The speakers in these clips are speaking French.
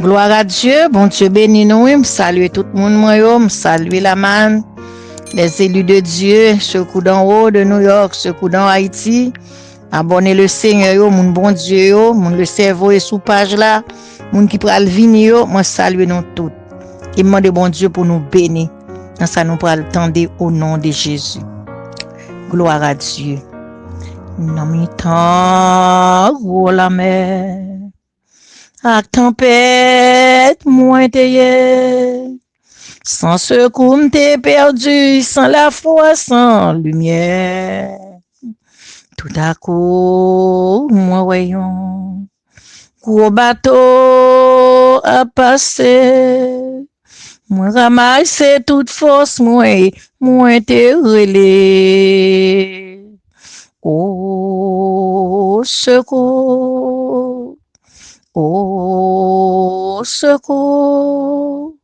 Gloire à Dieu, bon Dieu béni nous, je salue tout le monde, je salue la manne, les élus de Dieu, ceux qui d'en haut de New York, ceux qui dans Haïti. Abonnez le Seigneur, mon bon Dieu, mon le cerveau et sous page là, mon qui pral venir, moi salue nous tous. Et demande bon Dieu pour nous bénir. Dans ça nous pral tendre au nom de Jésus. Gloire à Dieu. Dans mi temps, oh la mer. Ak tempête, moi t'es sans secours, m'te perdu, sans la foi, sans lumière. Tout à coup, moi voyons, gros bateau a passé. Moi ramasse toute force, moi t'es relé. Oh, secours. Oh, secours,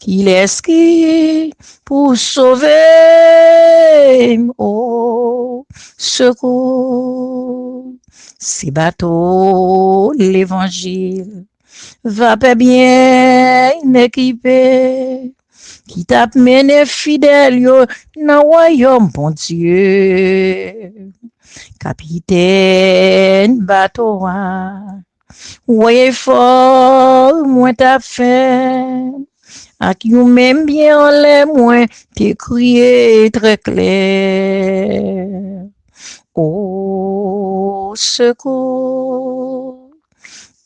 qu'il est qui pour sauver. Oh, secours, ces bateaux, l'évangile, va pas bien équipé, qui t'a mené fidèle, yo, dans le royaume, bon Dieu. Capitaine, bateau, ouais fort, moi t'as fait, à qui ou même bien en l'air, moi t'es crié très clair. Oh, secours,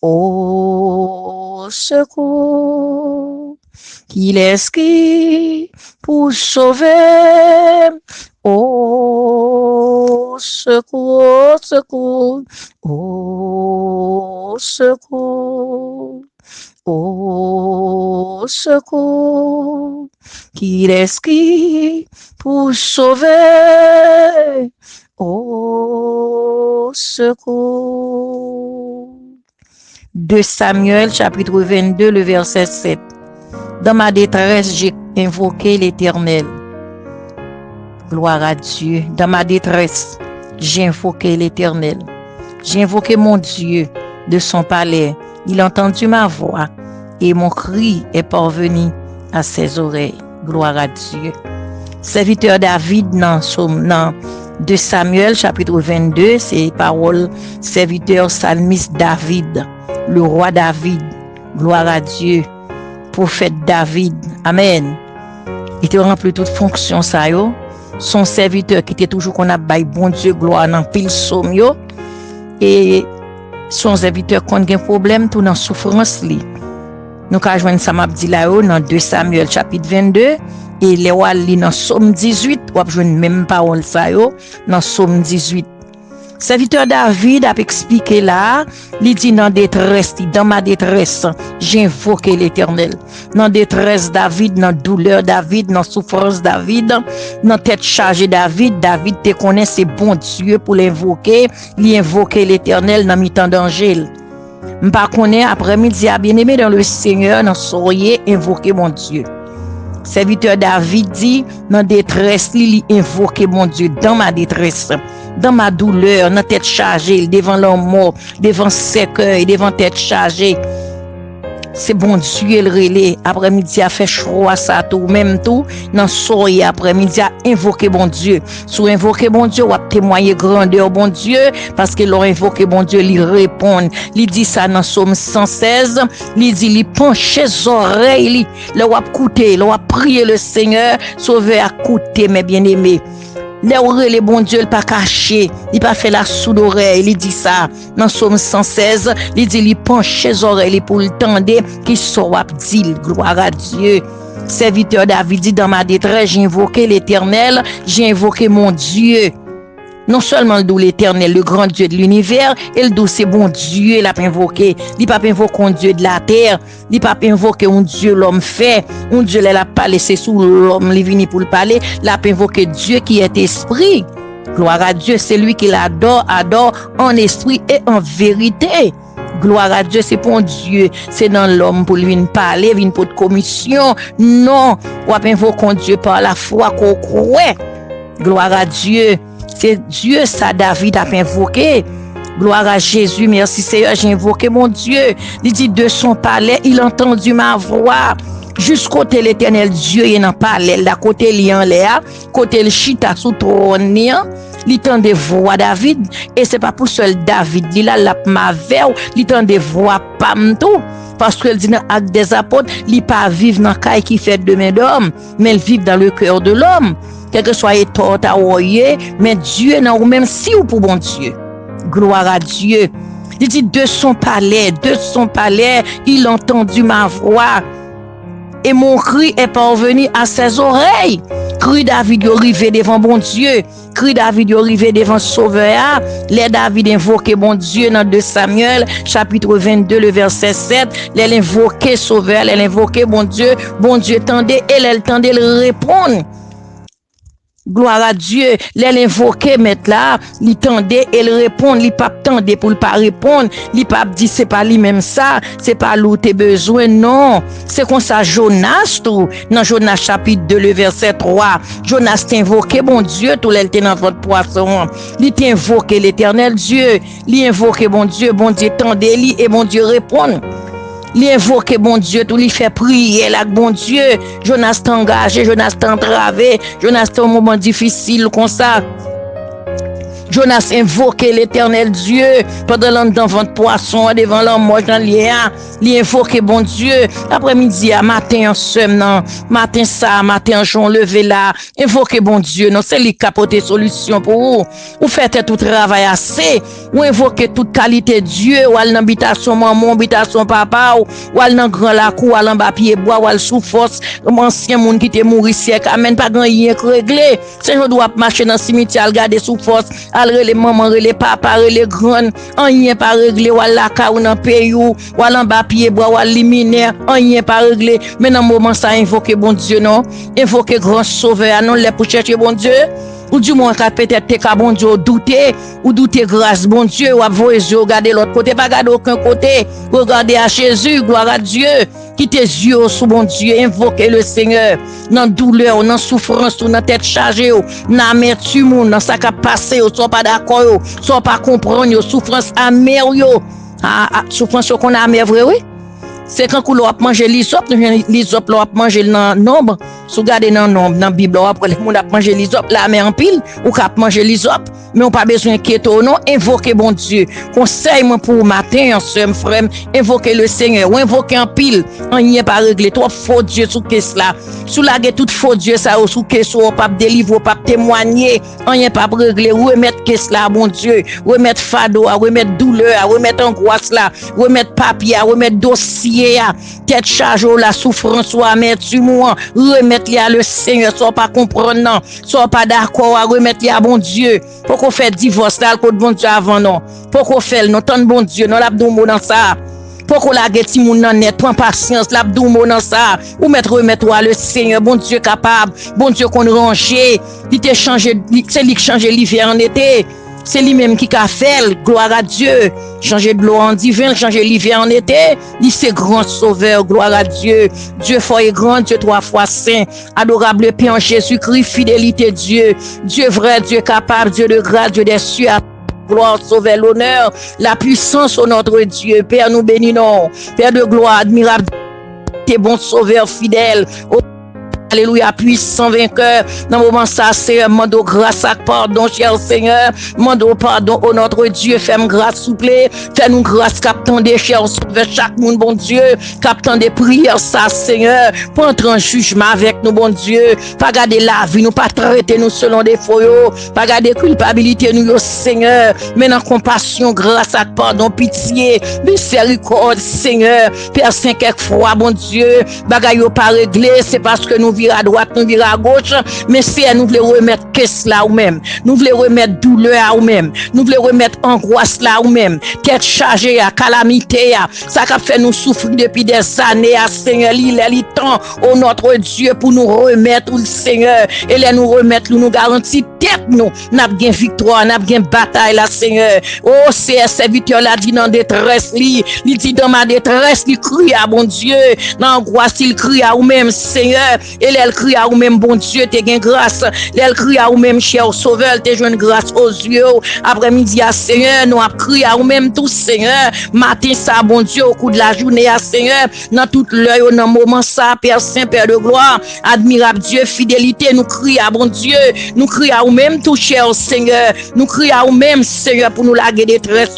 oh, secours, qu'il est qui pour sauver. Oh, secours, secours, oh, secours, oh, secours, qu'il est qui pour sauver. Oh, secours. 2 Samuel, chapitre 22, le verset 7. Dans ma détresse, j'ai invoqué l'Éternel. Gloire à Dieu. Dans ma détresse, j'ai invoqué l'Éternel. J'ai invoqué mon Dieu de son palais. Il a entendu ma voix et mon cri est parvenu à ses oreilles. Gloire à Dieu. Serviteur David dans 2 Samuel chapitre 22, c'est parole serviteur psalmiste David, le roi David. Gloire à Dieu. Prophète David. Amen. Il te remplit toute fonction ça yo. Son serviteur qui était toujours qu'on a bail bon Dieu gloire dans pile somme yo et son serviteur quand gen problème tout dans souffrance li. Nous ka joindre ça m'a dit là dans 2 Samuel chapitre 22 et les wa li dans Somme 18 ou joindre même parole ça yo dans Somme 18. Serviteur David a expliqué là, il dit dans ma détresse, j'ai invoqué l'Éternel. Dans détresse David, dans douleur David, dans souffrance David, dans tête chargée David te connaît c'est bon Dieu pour l'invoquer, il invoquer l'Éternel dans mi-temps danger. M'pa connaît après-midi à bien-aimé dans le Seigneur, dans soyez invoquer mon Dieu. Serviteur David dit, dans détresse, il invoque mon Dieu, dans ma détresse, dans ma douleur, dans tête chargée, devant l'homme mort, devant cercueil, devant tête chargée. C'est bon Dieu le relais. Après-midi a fait choix ça tout, même tout, dans soirée après-midi a invoqué bon Dieu. Sous invoquer bon Dieu, ou a témoigner grandeur bon Dieu, parce que l'on invoqué bon Dieu, il répond. Il dit ça dans Somme 116, il dit, il penche ses oreilles, il a écouté, il a prié le Seigneur, sauver à côté, mes bien-aimés. Les bon Dieu, il pas caché, il pas fait la sourde oreille, il dit ça dans Somme 116, il dit il penche ses oreilles pour le tendre qui soit dit gloire à Dieu. Serviteur David dit dans ma détresse, j'ai invoqué l'Éternel, j'ai invoqué mon Dieu. Non seulement le doux l'Éternel, le grand Dieu de l'univers, et le doux c'est bon Dieu, il a pas invoqué. Il pas invoqué un Dieu de la terre, il pas invoqué un Dieu l'homme fait, un Dieu il a pas laissé sous l'homme, il venu pour le parler, il a invoqué Dieu qui est esprit. Gloire à Dieu, c'est lui qui l'adore, adore en esprit et en vérité. Gloire à Dieu, c'est pour Dieu, c'est dans l'homme pour lui parler, venir pour de commission. Non, on va invoquer Dieu par la foi qu'on croit. Gloire à Dieu. C'est Dieu ça David a invoqué. Gloire à Jésus, merci Seigneur, j'ai invoqué mon Dieu. Il dit de son palais, il a entendu ma voix. Jusqu'au côté l'Éternel Dieu, il n'en palais, là côté lian là, côté le chita sous trône, il tend des voix David, et c'est pas pour seul David, il a la mavel, il tend des voix pamtou. Parce qu'elle dit dans Actes des Apôtres, il pas vivre dans caille qui fait de main d'homme, mais il vit dans le cœur de l'homme. Quel que soit tort à voyer, mais Dieu non, ou même si ou pour bon Dieu. Gloire à Dieu. Il dit de son palais, il a entendu ma voix. Et mon cri est parvenu à ses oreilles. Cri David est arrivé devant bon Dieu. Cri David est arrivé devant Sauveur. Les David invoqué bon Dieu dans 2 Samuel, chapitre 22, le verset 7. Les invoqué Sauveur, les invoqué bon Dieu tendait et les tendait le répondre. Gloire à Dieu, les invoquer mettre là, il tendait et le répondre, il pas tendait pour le pas répondre, il pas dit c'est pas lui même ça, c'est pas l'ou tes besoin non, c'est comme ça Jonas tout, dans Jonas chapitre 2 le verset 3, Jonas t'invoqué bon Dieu tout l'été dans votre poisson, il t'invoqué l'Éternel Dieu, il invoqué bon Dieu tendait lui et bon Dieu répond. Il invoque bon Dieu, tout lui fait prier là bon Dieu. Jonas t'engagé, Jonas t'entravé, Jonas t'en moment difficile comme ça. Jonas invoquait l'Éternel Dieu pendant l'enfant de poisson devant l'homme mort dans l'hier. Il invoquait bon Dieu après-midi à matin en semaine, matin ça, matin en jour levé là. Invoquer bon Dieu, non c'est lui qui apporte solution pour vous. Ou faites tout travail assez, ou invoquer toute qualité de Dieu, ou al dans habitation maman, habitation papa, ou al dans grand la cour, ou al en bas pied bois, ou al sous force, ancien monde qui te mourir siècle, amen pas grand rien réglé. C'est je dois marcher dans cimetière, regarder sous force. Alre les mamans, les papas, les grands, rien pas réglé, ou la ka ou dans pays ou en bas pied bois ou liminaire, rien pas réglé. Mais dans moment ça invoquer bon Dieu non, invoquer grand sauveur non les pour chercher bon Dieu. Ou du moins peut-être te bon Dieu douter ou douter grâce bon Dieu ou avoir les yeux regarder l'autre côté pas regarder aucun côté, regarder à Jésus, gloire à Dieu. Qui tes yeux sous bon Dieu, invoquer le Seigneur dans douleur, dans souffrance, dans tête chargée, dans amertume, dans ça qui a passé, soit pas d'accord, soit pas comprendre, souffrance amère, souffrance qu'on a amère vrai oui. C'est quand on a mangé l'isop, l'isop l'a mangé dans nombre, sous garder dans nombre dans Bible après les monde a mangé l'isop, la mer en pile ou cap manger l'isop, mais on pas besoin inquiéter non, invoquer bon Dieu. Conseil moi pour matin en ce frère, invoquer le Seigneur, ou invoquer en pile, on n'y est pas réglé, trop faux Dieu sous caisse là. Sous la tout faux Dieu ça sous caisse ou pas délivrer, pas témoigner, on n'y est pas réglé, remettre caisse là bon Dieu, remettre fardeau, remettre douleur, remettre angoisse là, remettre papier, remettre dossier tête charge la souffrance ou amertume remettre à le Seigneur soit pas comprendre non soit pas d'accord à remettre à bon Dieu pour qu'on fait divorce là le bon Dieu avant non pour qu'on fait non tant bon Dieu non l'abdomo dans ça pour qu'on la geti moun nan net prend patience l'abdomo dans ça ou remettre à le Seigneur bon Dieu capable bon Dieu qu'on ranger il te changer c'est lui qui changer l'hiver en été. C'est lui-même qui a fait, gloire à Dieu. Changer de l'eau en divin, changer l'hiver en été. Il c'est grand sauveur, gloire à Dieu. Dieu fort et grand, Dieu 3 fois saint. Adorable Père en Jésus-Christ, fidélité Dieu. Dieu vrai, Dieu capable, Dieu de grâce, Dieu des cieux. Gloire, sauver l'honneur, la puissance au notre Dieu. Père, nous bénissons. Père de gloire, admirable, tes bons sauveurs fidèles. Alléluia, puissant vainqueur. Dans le moment ça, c'est mando grâce à pardon, cher Seigneur. Mando pardon au notre Dieu. Fais-moi grâce, s'il vous plaît. Fais-nous grâce, captant des chers, sauver chaque monde, bon Dieu. Captant des prières, ça, Seigneur. Pour entrer en jugement avec nous, bon Dieu. Pas garder la vie, nous pas traiter nous selon des foyaux. Pas garder culpabilité, nous, Seigneur. Mais dans compassion, grâce à pardon, pitié, miséricorde, Seigneur. Père Saint, quelquefois, bon Dieu. Bagaille pas réglé, c'est parce que nous vire à droite, nous vire à gauche, mais c'est nous voulons remettre caisse là ou même, nous voulons remettre douleur ou même, nous voulons remettre angoisse là ou même, tête chargée à calamité ça qui fait nous souffrir depuis des années à Seigneur, il est temps au notre Dieu pour nous remettre le Seigneur et les nous remettre nous garantit tête nous n'a bien victoire, n'a bien bataille là Seigneur. Oh c'est serviteur là dit dans détresse il dit dans ma détresse il crie à bon Dieu, dans angoisse il crie à ou même Seigneur. Et elle crie à vous-même, bon Dieu, t'es gain grâce. Elle crie à vous-même, cher Sauveur, t'es joint grâce aux yeux. Après-midi, à Seigneur, nous avons crié à vous-même, tout Seigneur. Matin, ça, bon Dieu, au cours de la journée, à Seigneur, dans toute l'heure, dans le moment, ça, Père Saint, Père de gloire, admirable Dieu, fidélité, nous crions à bon Dieu, nous crions à vous-même, tout cher Seigneur, nous crions à vous-même, Seigneur, pour nous laguer des tresses,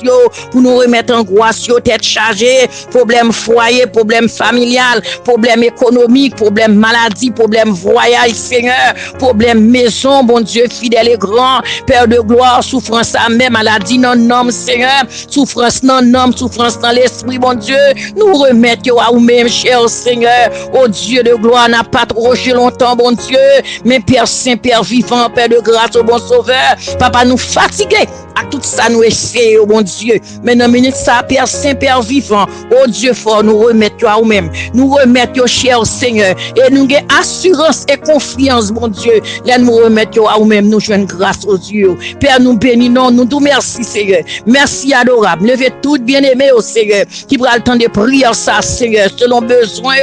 pour nous remettre en grâce, tête chargée, problème foyer, problème familial, problème économique, problème maladie, problème voyage, Seigneur, problème maison, bon Dieu, fidèle et grand, Père de gloire, souffrance à même, maladie non nom, Seigneur, souffrance non nom, souffrance dans l'esprit, bon Dieu, nous remettons à vous-même, cher Seigneur, oh Dieu de gloire, n'a pas trop longtemps, bon Dieu, mais Père Saint, Père vivant, Père de grâce, au bon Sauveur, Papa, nous fatigués, à tout ça, nous essayons, bon Dieu, mais dans minute ça, Père Saint, Père vivant, oh Dieu fort, nous remettons à vous-même, nous remettons, cher Seigneur, et nous avons assurance et confiance, bon Dieu, là nous remettons à vous-même, nous jouons grâce aux yeux, Père, nous bénissons, nous disons merci, Seigneur, merci adorable, levez tout bien-aimé au Seigneur, qui prend le temps de prier ça, Seigneur, selon besoin,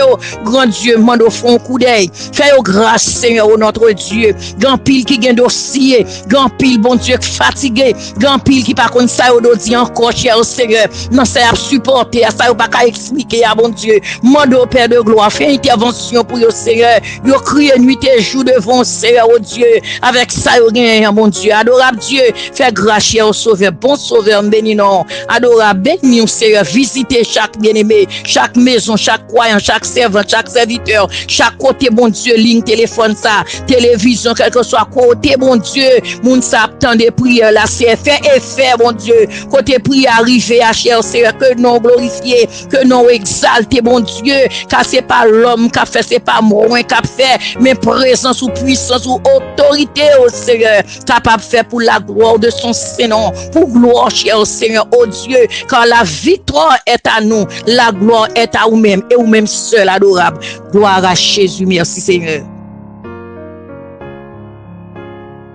grand Dieu, mande au fond coup d'œil, fais grâce, Seigneur, au notre Dieu, grand pile qui gagne dossier, grand pile, bon Dieu, fatigué, grand pile qui par contre ça, au dit encore, cher Seigneur, non, ça a supporté, ça pas qu'à expliquer, à bon Dieu, mande au Père de gloire, fais intervention pour le Seigneur, yo crie nuit et jour devant Seigneur, au Dieu, avec ça, yo gagne, mon Dieu, adorable Dieu, fais grâce, cher Sauveur, bon Sauveur, béni non, adorable, béni, Seigneur, visitez chaque bien-aimé, chaque maison, chaque croyant, chaque servant, chaque serviteur, chaque côté, bon Dieu, ligne, téléphone, ça, télévision, quel que soit côté, bon Dieu, moun sa attend des prières, là, c'est fait et fait, bon Dieu, côté prière arrivé à cher Seigneur, que non glorifié, que non exalté, bon Dieu, car c'est pas l'homme qui a fait, c'est pas moi qui a fait, mais présence ou puissance ou autorité, au Seigneur, capable de faire pour la gloire de son Seigneur, pour gloire, cher Seigneur, oh Dieu, car la victoire est à nous, la gloire est à vous-même, et vous-même seul, adorable. Gloire à Jésus, merci Seigneur.